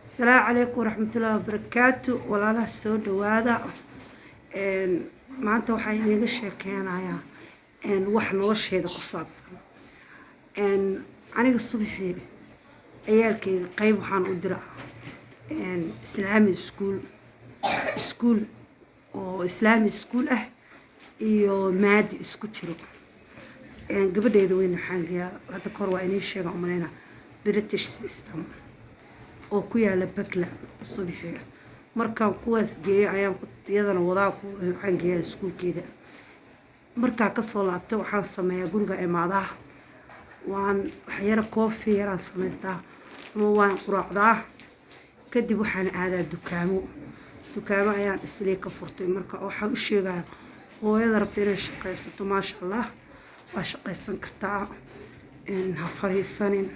السلام عليكم ورحمة الله وبركاته ولا لا السود وهذا ما أنت وحين يجش كان وحنا وش هذا قصابس أنا الصبح عيالك قيب وحن أدرى إسلامي سكول وإسلامي سكول iyo maadi isku jiro gabadheedu weyn xangiya hada kor waa inay sheego umaleyna British system oo ku yaala Bakla subaxii markaan kuwaas geeyay ayaan iyadana wadaa ku xangiya iskuulkeeda markaa ka soo laabtay waxaan sameeyaa guriga imaadaha waan waxyar coffee yar sameystaa waan quraacdaa kadib waxaan aadaa dukaamo ayaan islee ka furtay marka waxaan u sheegaa hooyada rabta inay shaqaysato maasha Allah waa shaqaysan kartaa ha fariisanin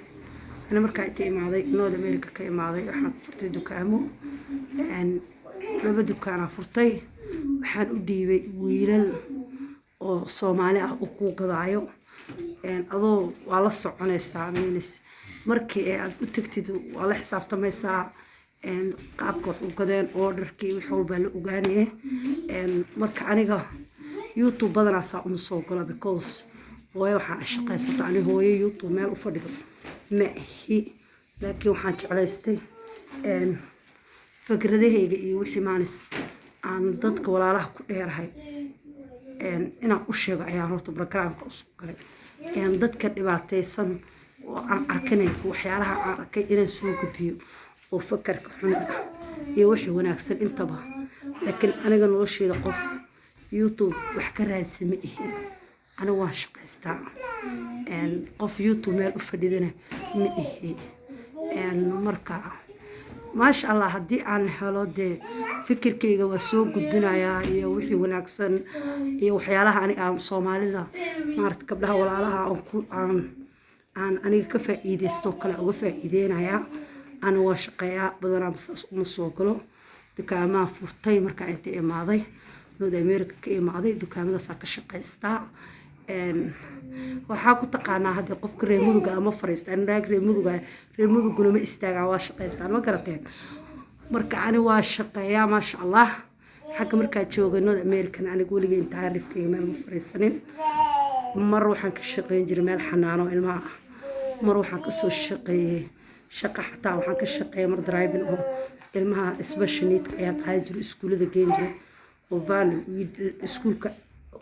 أنا مركز إمادي نود أمريكا كإمادي وحنا فرتي دكانو لما دكانة فرتي وحنا أدي ويلل أو صومالي أو قضايو أضو على الصعون السامينس مركز أتكتدو على حساب تمسا قابك وقدين أوردر كي وحول بالأوغاني مركز أنا يوتيوب بدنا ساعة مسوقنا بكوس وهي وحنا الشقة ستعني هو يوتيوب مال وفردو ما هي لكن وحنج على استي فكرة هي وحي مانس عن ضدك ولا له كل هاي أنا أشجع عيال رتب بركان كأسوق ضدك اللي سن وعم أركنه وحيالها عركي إلى سوق بيو وفكر كحنا يوحي وناكسر انتبه لكن أنا قلنا شيء قف يوتيوب وحكرها سمئه أنا واش قستع قف يوتيوب مال أفردنا مئه مركع ما شاء الله هدي عن حالات فكر كي وسوق بنايا يوحي وناكسن يوحيالها أنا صومالي ذا مارت قبلها ولا لها عن أنا كفى إيدي استوكلا وفى إيدينا يا أنا واش قيا بدنا مسوقلو دكاما فرتي مركع أنت ماضي نود أمريكا كإماضي دكاما ساك شقيستا waxaa ku taqaanaa hadii qofka reer muduga ama fariistaan reer muduguna ma istaaga waa shaqeystaan ma garateen marka ani waa shaqeeyaa ma sha Allah xaq marka joogano American aniga waligeey taariifkayga meel ma fariisanin mar waxaan ka shaqeyn jiray meel xanaano ilmaha mar waxaan ka soo shaqeeyay shaqa xataa waxaan ka shaqeeyay mar driving oo ilmaha special need ayaan qaadi jiray iskuulada geyn jiray oo van iskuulka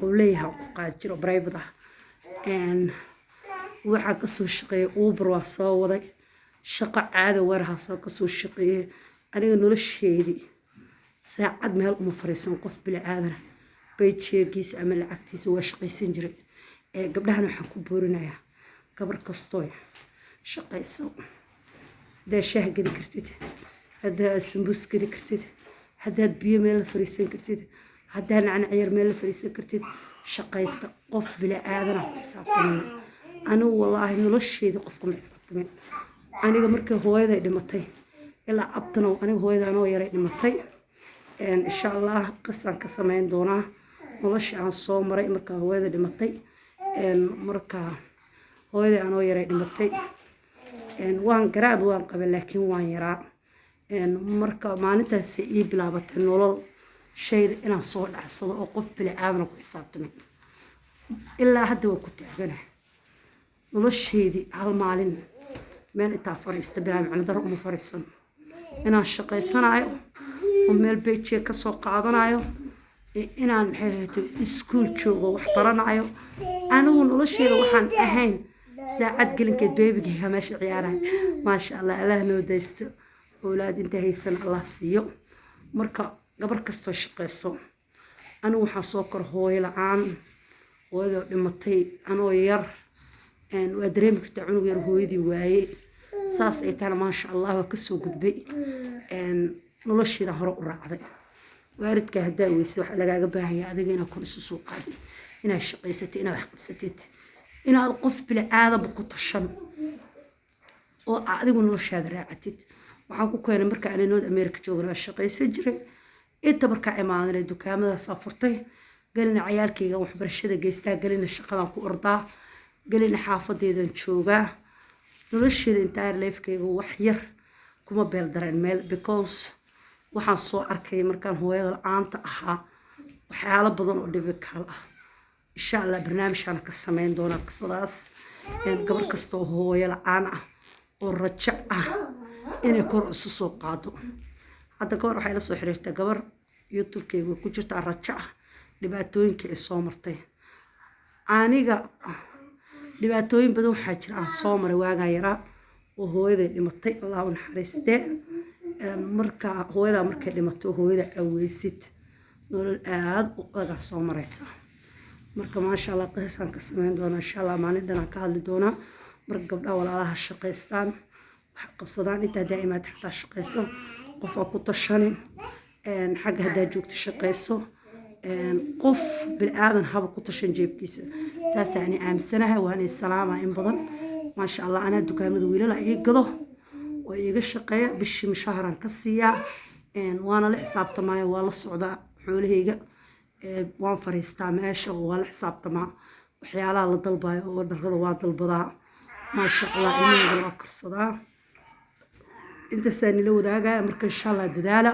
وليها قاعد برايفدا waxaa ka soo shaqeeyay Uber waa soo waday shaqo caado waraha soo ka soo shaqeeyay aniga nolosheedii saacad meel uma fariisan qof bila aadan paycheckis ama lacagtiisa waa shaqaysan jiray gabdhahan waxaan ku boorinayaa gabar kasto shaqayso hada shaah gadi kartid hada sambus gadi kartid hada biyo meel fariisan kartid هدان عن عير ميل فريسة كرتيد شقيست قف بلا آذن حسابتمين أنا والله نلش شيء قفكم حسابتمين أنا جمرك هو هذا دمتي إلا أبطنه أنا هو هذا أنا ويري دمتي إن شاء الله قصة كسمين دونا نلش عن صوم مري مرك هو هذا دمتي إن مرك هو هذا أنا ويري دمتي إن وان قراد وان قبل لكن وان يرى إن مرك ما نتسي بلا بتنولل شيء أنا صور أحصل أو قف بلا آمن وحسابتمين إلا هذا وكنت أبنه والله الشيء دي هالمالين من إتافر يستبلع معنا در مفرسن أنا الشقي صنايو ومن البيت شيء كسوق عضنايو أنا محيط سكول شو وحضرنايو أنا والله الشيء وحن أهين ساعد قلن كده بيبي همش عياره ما شاء الله الله نوديست أولاد انتهي سنة الله سيو مركب gabar kasta shaqeyso anu waxa soo kor hooyo la'aan wada dhimatay anoo yar waa dareemi kartaa cunug yar hooyadii waaye saas ay taana ma sha Allah waa ka soo gudbay nolosheeda hore u raacday waalidka hadaa weysay waxa lagaaga baahan yahay adiga inaad ku isu soo qaadi inaad shaqeysatay inaad wax qabsatid inaad qof bila aadam ku tashan oo adigu noloshaada raacatid waxa ku keenay marka aan North America joogno shaqeysan jiray inta marka imaanay dukaamada safartay galina ciyaalkayga wax barashada geystaa galina shaqadan ku ordaa galina xaafadeedan joogaa nolosheeda inta leefkayga wax yar kuma beel dareen meel because waxaan soo arkay markaan hooyada la-aanta ahaa waxyaalo badan oo dhibikaal ah insha allah barnaamijkaan ka sameyn doonaa qisadaas gabar kasta oo hooyo la-aan ah oo rajo ah inay kor isu soo qaado hadda gabar waxay la soo xiriirtay gabar youtube-keyga ku jirta rajo ah dhibaatooyinkii ay soo martay aniga dhibaatooyin badan waxaa jira aan soo maray waagaa yaraa oo hooyaday dhimatay allah u naxariistee marka hooyadaa markay dhimato hooyada aweysid nolol aad u adag soo maraysa marka maasha allah qisasaan ka sameyn doonaa insha allah maalin dhanaan ka hadli doonaa marka gabdhaha walaalaha shaqaystaan waxa qabsadaan intaa daa'imaad xataa shaqayso qof aan ku tashanin xagga haddaa joogto shaqayso qof bilaadan haba ku tashan jeebkiisa taas yani aaminsanahay waan salaama in badan maasha allah anaa dukaamada wiilala ii gado oo iiga shaqeeya bishii mushahran ka siiyaa waana la xisaabtamaayo waa la socdaa xoolahayga waan fariistaa meesha oo waa la xisaabtamaa waxyaalaha la dalbayo oo dharrada waa dalbadaa maasha allah ilmahayga waa karsadaa intaasaan nila wadaagaya marka insha allah dadaala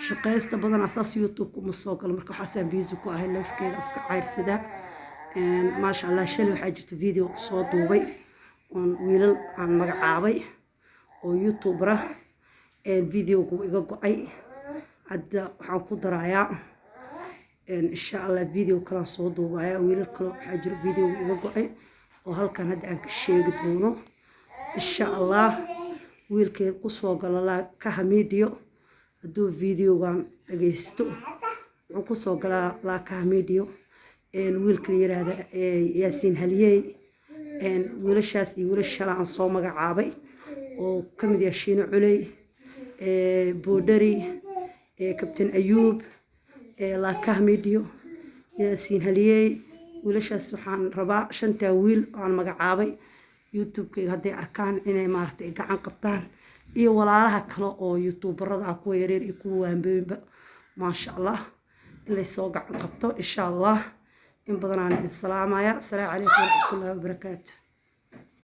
shaqaysta badan asaas youtube-ka uma soo galo marka waxaasaan busy ku ahay lifekeyga iska cayrsadaa maasha allah shalay waxaa jirta video soo duubay oon wiilal aan magacaabay oo youtuber ah videogu iga go-ay hadda waxaan ku darayaa insha allah video kalaan soo duubayaa wiilal kale waxaa jira videogu iga go-ay oo halkan hadda aan ka sheegi doono insha allah wiilkeen kusoo galo laakaha media hadduu videogan dhageysto wuxuu kusoo galaa laakaha media wiilka la yiraahda yaasiin haliyey wiilashaas iyo wiilashala aan soo magacaabay oo ka mid yahay shiino culey boodhari kabtain ayuub laakaha media yaasiin haliyey wiilashaas waxaan rabaa 5 wiil aan magacaabay youtube-keyga hadday arkaan inay maaragtay gacan qabtaan iyo walaalaha kale oo youtuberada kuwa yareer iyo kuwa waanbooyinba maasha allah in laysoo gacan qabto insha allah in badan aan idin salaamaya asalaamu calaykum waraxmatullaahi wabarakaatu